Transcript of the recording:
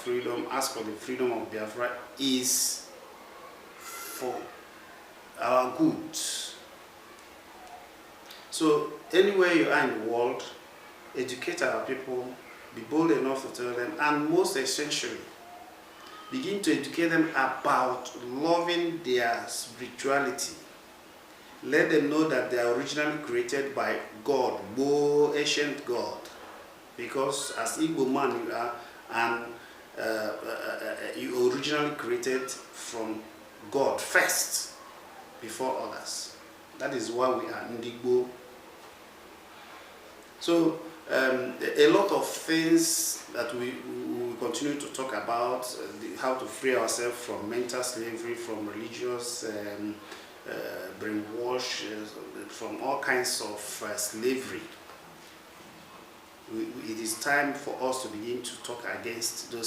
freedom, ask for the freedom of Biafra, is for our good. So anywhere you are in the world, educate our people, be bold enough to tell them, and most essentially, begin to educate them about loving their spirituality. Let them know that they are originally created by God, ancient God. Because as Igbo man you are, and you originally created from God first, before others. That is why we are Igbo. So a lot of things that we will continue to talk about, how to free ourselves from mental slavery, from religious brainwash, from all kinds of slavery. It is time for us to begin to talk against those